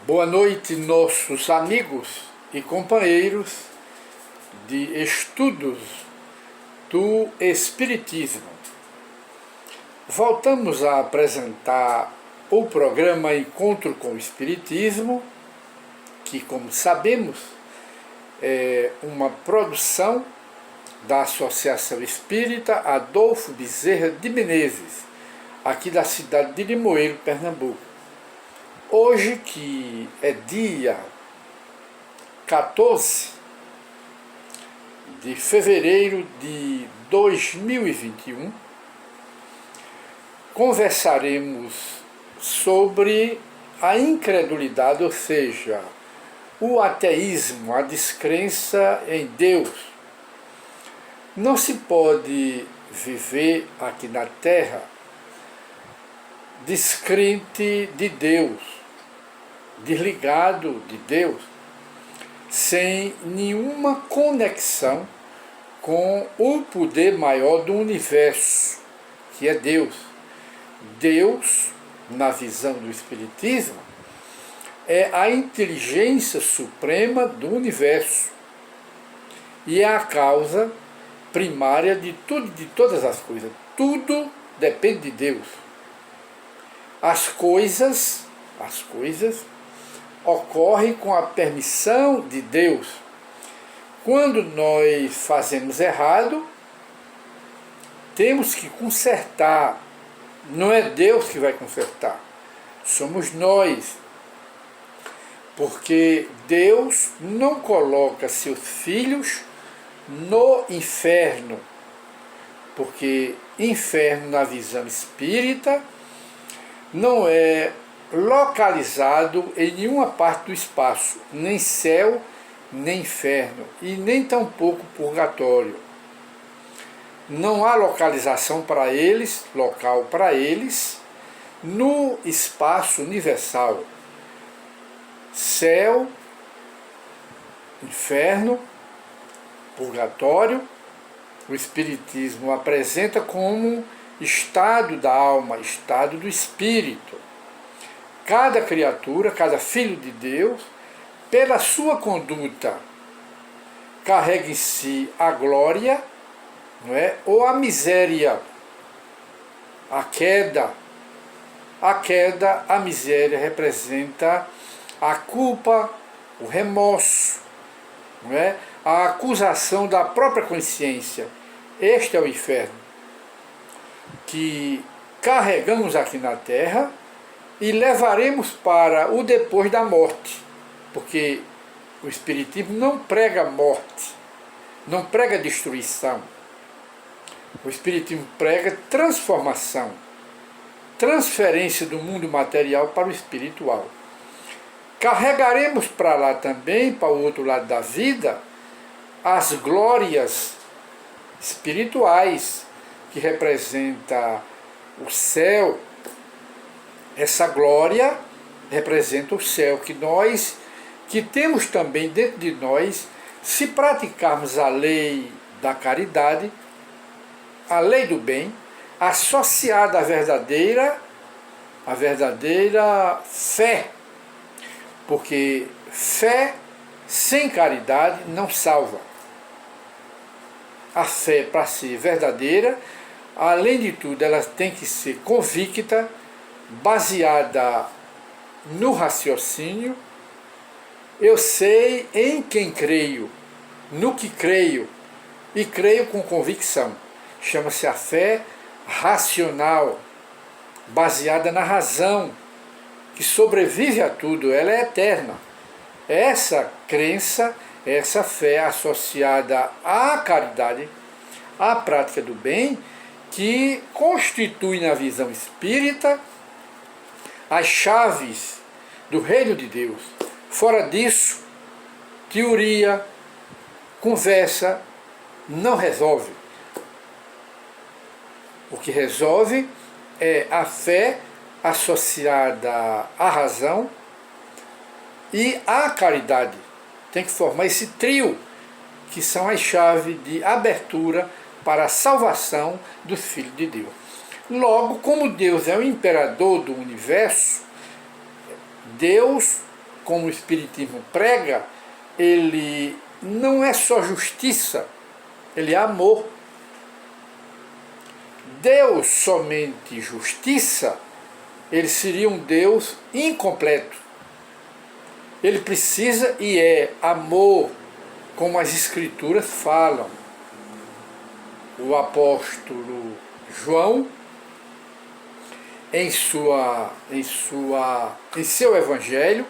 Boa noite, nossos amigos e companheiros de estudos do Espiritismo. Voltamos a apresentar o programa Encontro com o Espiritismo, que, como sabemos, é uma produção da Associação Espírita Adolfo Bezerra de Menezes, aqui da cidade de Limoeiro, Pernambuco. Hoje, que é dia 14 de fevereiro de 2021, conversaremos sobre a incredulidade, ou seja, o ateísmo, a descrença em Deus. Não se pode viver aqui na Terra descrente de Deus, desligado de Deus, sem nenhuma conexão com o poder maior do universo, que é Deus. Deus, na visão do Espiritismo, é a inteligência suprema do universo e é a causa primária de tudo, de todas as coisas. Tudo depende de Deus. As coisas ocorrem com a permissão de Deus. Quando nós fazemos errado, temos que consertar. Não é Deus que vai consertar, somos nós. Porque Deus não coloca seus filhos no inferno. Porque inferno, na visão espírita, não é localizado em nenhuma parte do espaço, nem céu, nem inferno, e nem tampouco purgatório. Não há localização para eles, local para eles, no espaço universal. Céu, inferno, purgatório, o Espiritismo apresenta como estado da alma, estado do espírito. Cada criatura, cada filho de Deus, pela sua conduta, carrega em si a glória, não é? Ou a miséria, a queda. A queda, a miséria representa a culpa, o remorso, não é? A acusação da própria consciência. Este é o inferno, que carregamos aqui na Terra e levaremos para o depois da morte, porque o Espiritismo não prega morte, não prega destruição. O Espiritismo prega transformação, transferência do mundo material para o espiritual. Carregaremos para lá também, para o outro lado da vida, as glórias espirituais, que representa o céu. Essa glória representa o céu, que temos também dentro de nós, se praticarmos a lei da caridade, a lei do bem, associada à verdadeira fé. Porque fé sem caridade não salva. A fé, para ser verdadeira, além de tudo, ela tem que ser convicta, baseada no raciocínio. Eu sei em quem creio, no que creio, e creio com convicção. Chama-se a fé racional, baseada na razão, que sobrevive a tudo, ela é eterna. Essa crença, essa fé associada à caridade, à prática do bem, que constitui na visão espírita as chaves do reino de Deus. Fora disso, teoria, conversa, não resolve. O que resolve é a fé associada à razão e à caridade. Tem que formar esse trio, que são as chaves de abertura para a salvação dos filhos de Deus. Logo, como Deus é o imperador do universo, Deus como o Espiritismo prega, ele não é só justiça, ele é amor. Deus somente justiça, ele seria um Deus incompleto. Ele precisa e é amor, como as Escrituras falam. O apóstolo João, em seu evangelho,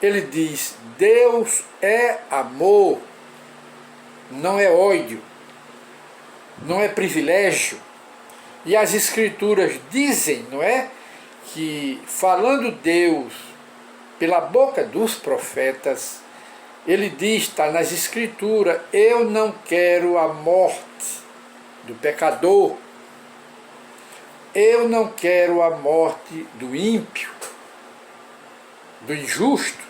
ele diz: Deus é amor, não é ódio, não é privilégio. E as Escrituras dizem, não é, que falando Deus pela boca dos profetas, ele diz, está nas Escrituras: eu não quero a morte do pecador, eu não quero a morte do ímpio, do injusto,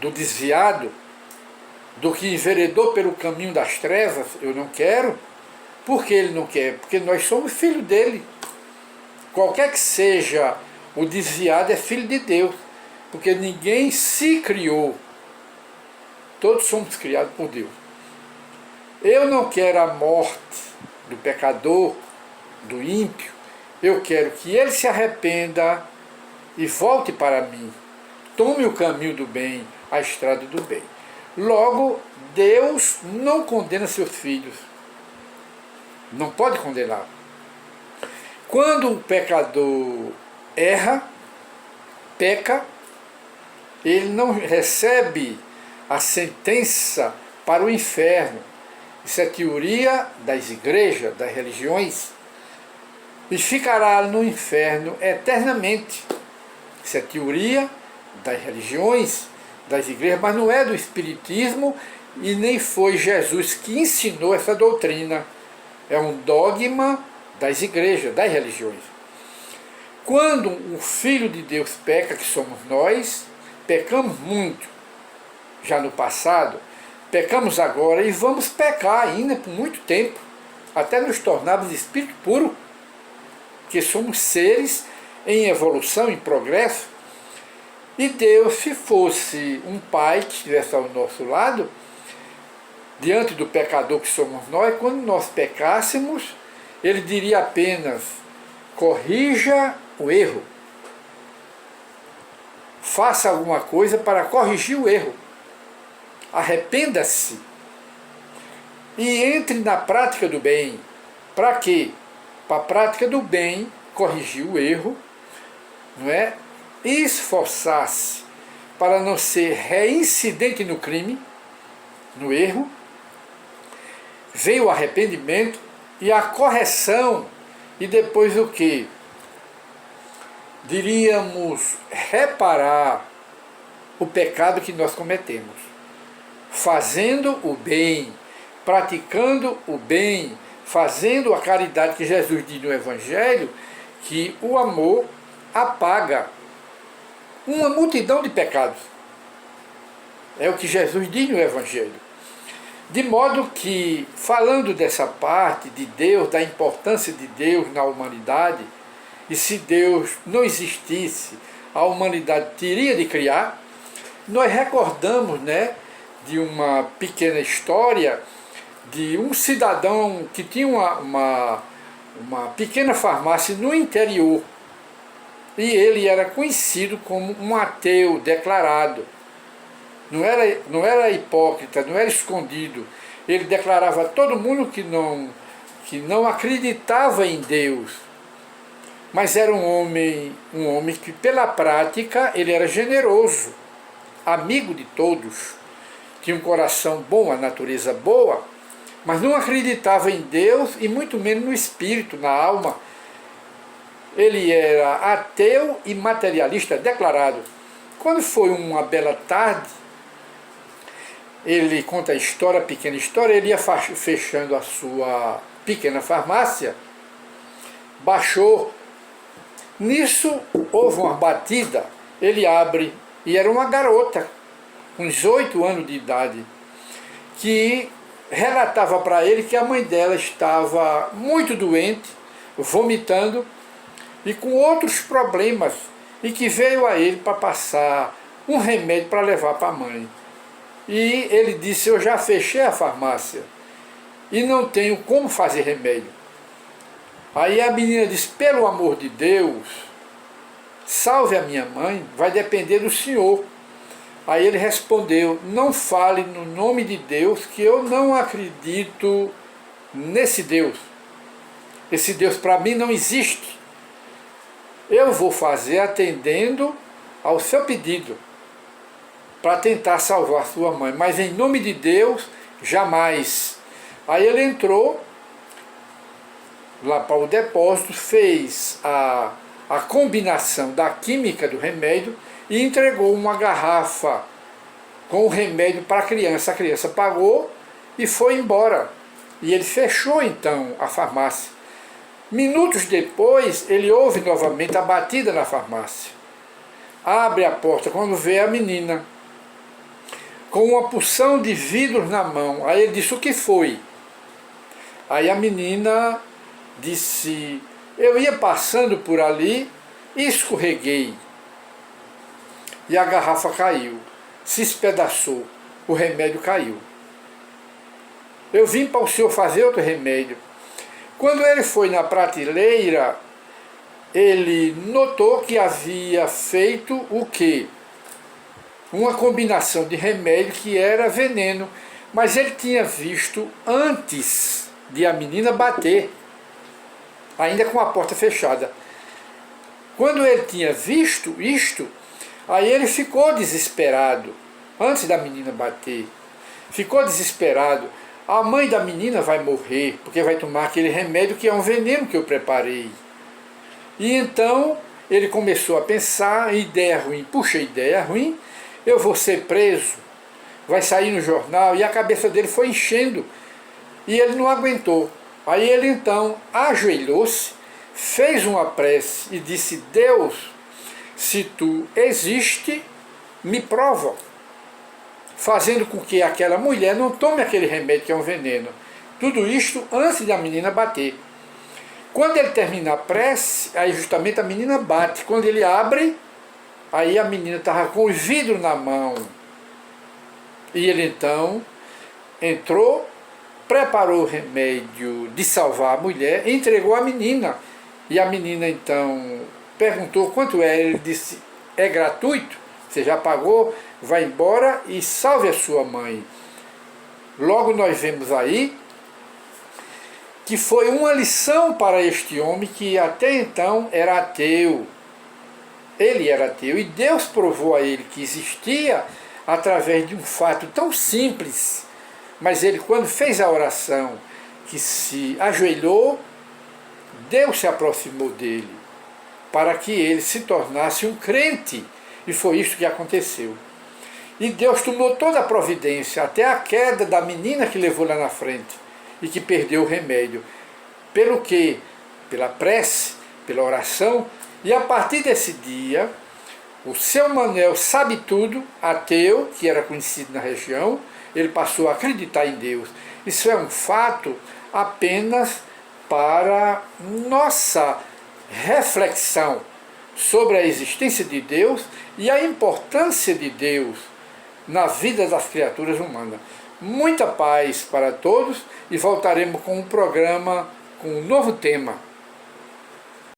do desviado, do que enveredou pelo caminho das trevas. Eu não quero. Por que ele não quer? Porque nós somos filhos dele. Qualquer que seja o desviado é filho de Deus, porque ninguém se criou. Todos somos criados por Deus. Eu não quero a morte do pecador, do ímpio. Eu quero que ele se arrependa e volte para mim. Tome o caminho do bem, a estrada do bem. Logo, Deus não condena seus filhos. Não pode condenar. Quando o pecador erra, peca, ele não recebe a sentença para o inferno. Isso é teoria das igrejas, das religiões. E ficará no inferno eternamente. Isso é teoria das religiões, das igrejas, mas não é do Espiritismo e nem foi Jesus que ensinou essa doutrina. É um dogma das igrejas, das religiões. Quando o Filho de Deus peca, que somos nós, pecamos muito já no passado, pecamos agora e vamos pecar ainda por muito tempo, até nos tornarmos espírito puro, que somos seres em evolução, em progresso. E Deus, se fosse um pai que estivesse ao nosso lado, diante do pecador que somos nós, quando nós pecássemos, ele diria apenas: corrija o erro. Faça alguma coisa para corrigir o erro. Arrependa-se. E entre na prática do bem. Para quê? Para a prática do bem, corrigir o erro, não é? E esforçar-se para não ser reincidente no crime, no erro. Veio o arrependimento e a correção, e depois o que? Diríamos, reparar o pecado que nós cometemos, fazendo o bem, praticando o bem, fazendo a caridade que Jesus diz no Evangelho, que o amor apaga uma multidão de pecados. É o que Jesus diz no Evangelho. De modo que, falando dessa parte de Deus, da importância de Deus na humanidade, e se Deus não existisse, a humanidade teria de criar, nós recordamos, né, de uma pequena história de um cidadão que tinha uma pequena farmácia no interior, e ele era conhecido como um ateu declarado. Não era hipócrita, não era escondido. Ele declarava a todo mundo que não acreditava em Deus. Mas era um homem que, pela prática, ele era generoso, amigo de todos, tinha um coração bom, a natureza boa, mas não acreditava em Deus e muito menos no espírito, na alma. Ele era ateu e materialista declarado. Quando foi uma bela tarde, ele conta a história, a pequena história, ele ia fechando a sua pequena farmácia, baixou. Nisso houve uma batida, ele abre, e era uma garota, com uns 8 anos de idade, que relatava para ele que a mãe dela estava muito doente, vomitando, e com outros problemas, e que veio a ele para passar um remédio para levar para a mãe. E ele disse, eu já fechei a farmácia e não tenho como fazer remédio. Aí a menina disse, pelo amor de Deus, salve a minha mãe, vai depender do senhor. Aí ele respondeu, não fale no nome de Deus, que eu não acredito nesse Deus. Esse Deus para mim não existe. Eu vou fazer atendendo ao seu pedido, para tentar salvar sua mãe, mas em nome de Deus, jamais. Aí ele entrou lá para o depósito, fez a combinação da química do remédio e entregou uma garrafa com o remédio para a criança. A criança pagou e foi embora. E ele fechou então a farmácia. Minutos depois, ele ouve novamente a batida na farmácia. Abre a porta quando vê a menina com uma porção de vidros na mão. Aí ele disse, o que foi? Aí a menina disse, eu ia passando por ali e escorreguei. E a garrafa caiu, se espedaçou, o remédio caiu. Eu vim para o senhor fazer outro remédio. Quando ele foi na prateleira, ele notou que havia feito o quê? Uma combinação de remédio que era veneno. Mas ele tinha visto antes de a menina bater, ainda com a porta fechada. Quando ele tinha visto isto, aí ele ficou desesperado, antes da menina bater. Ficou desesperado. A mãe da menina vai morrer, porque vai tomar aquele remédio que é um veneno que eu preparei. E então ele começou a pensar, ideia ruim, puxa, ideia ruim, eu vou ser preso, vai sair no jornal, e a cabeça dele foi enchendo, e ele não aguentou. Aí ele então ajoelhou-se, fez uma prece e disse, Deus, se tu existe, me prova, fazendo com que aquela mulher não tome aquele remédio que é um veneno. Tudo isto antes da menina bater. Quando ele termina a prece, aí justamente a menina bate. Quando ele abre, aí a menina estava com o vidro na mão. E ele então entrou, preparou o remédio de salvar a mulher, entregou a menina. E a menina então perguntou quanto é. Ele disse, é gratuito, você já pagou, vai embora e salve a sua mãe. Logo nós vemos aí que foi uma lição para este homem que até então era ateu. Ele era ateu e Deus provou a ele que existia através de um fato tão simples. Mas ele, quando fez a oração, que se ajoelhou, Deus se aproximou dele para que ele se tornasse um crente. E foi isso que aconteceu. E Deus tomou toda a providência, até a queda da menina que levou lá na frente e que perdeu o remédio. Pelo quê? Pela prece, pela oração. E a partir desse dia, o seu Manuel sabe tudo, ateu, que era conhecido na região, ele passou a acreditar em Deus. Isso é um fato apenas para nossa reflexão sobre a existência de Deus e a importância de Deus na vida das criaturas humanas. Muita paz para todos e voltaremos com um programa com um novo tema.